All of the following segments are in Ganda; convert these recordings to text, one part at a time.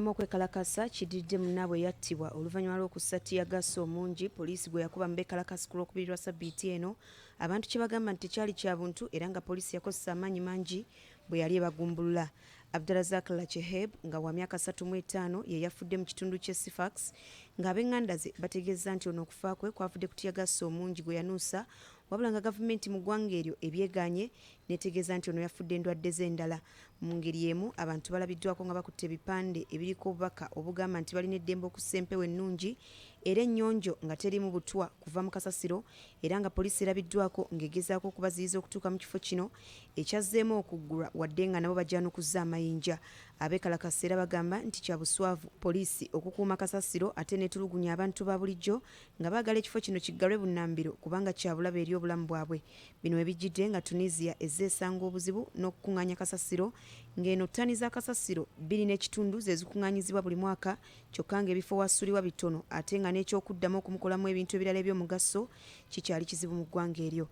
Okwekalakasa kididde munnaabwe yattibwa oluvannyuma lw'okussa ttiiyaggaasi omungi poliisi gwe yakuba mu bekalakasi ku lwokubiri lwa ssabbiiti eno. Abantu kye bagamba nti tekyali kya buntu era nga poliisi yakozesa amaanyi mangi bwe yali ebagumbulula. Abdulrazak Lacheheb nga wa myaka 35 ye yafudde mu kitundu ky'e Sifax ng'ab'eŋŋanda ze bategeeza nti ono okufa kwe kwavudde ku ttiiyaggaasi omungi gwe yanuusa, wabula nga gavumenti mu ggwanga eryo ebyegaanye netegeeza nti ono yafudde endwadde z'endala. Mu ngeri y'emu abantu balabiddwako nga bakutte ebipande ebiriko obubaka obugamba nti balina eddembe okussa empewo ennungi era ennyonjo nga terimu butwa kuva mu kasasiro, era nga poliisi erabiddwako ng'egezaako okubaziyiza okutuuka mu kifo kino ekyazzeemu okuggulwa wadde nga nabo bajjanukuzza amayinja. Abeekalakasa era bagamba nti kya buswavu poliisi okukuuma kasasiro ate netulugunya abantu ba bulijjo nga baagala ekifo kino kiggalwe bunnambiro kubanga kya bulabe eri obulamu bwabwe. Bino ebijjidde nga Tunisia ezze esanga obuzibu n'okukuŋŋaanya kasasiro ng'eno ttani za kasasiro 2.5 ze zikuŋŋaanyizibwa buli mwaka, kyokka ng'ebifo wassulibwa bitono ate nga n'ekyokuddamu okumukolamu ebintu ebirala eby'omugaso kikyali kizibu mu ggwanga eryo.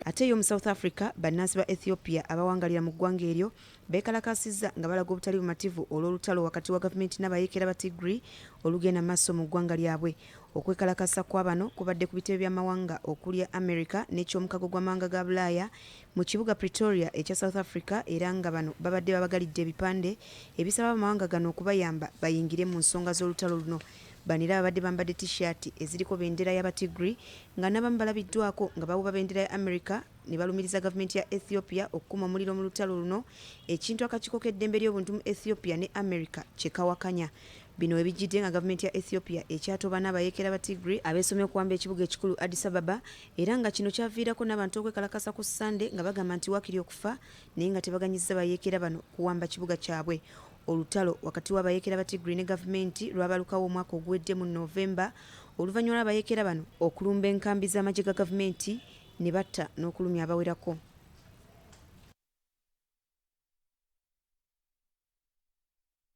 Ate yo mu South Africa bannansi ba Ethiopia abawangalira mu ggwanga eryo beekalakaasizza nga balaga obutali bumativu olw'olutalo wakati wa gavumenti n'abayeekera ba Tigray olugenda maaso mu ggwanga lyabwe. Okwekalakasa kwa bano kubadde ku bitebe by'amawanga okuli America n'ekyomukago gw'amawanga ga Bulaaya mu kibuga Pretoria ekya South Africa, era nga bano babadde babagalidde ebipande ebisaba amawanga gano okubayamba bayingire mu nsonga z'olutalo luno. Bano era babadde bambadde t-shirt eziriko bendera y'Abatigray nga n'abamu balabiddwako nga bawuba bendera ya America ne balumiriza gavumenti ya Ethiopia okukuma omuliro mu lutalo luno, ekintu akakiiko k'eddembe ly'obuntu mu Ethiopia ne America kye kawakanya. Bino ebijjidde nga gavumenti ya Ethiopia ekyatoba n'abayeekera ba Tigray abeesomye okuwamba ekibuga ekikulu Addis Ababa, era nga kino kyaviirako n'abantu okwekalakasa ku Sunday nga bagamba nti waakiri okufa naye nga tebaganyizza bayeekera bano kuwamba kibuga kyabwe. Olutalo wakati w'abayeekera ba Tigray ne gavumenti lwabalukawo omwaka oguwedde mu Novemba oluvannyuma lw'abayeekera bano okulumba enkambi z'amagye ga gavumenti ne batta n'okulumya abawerako.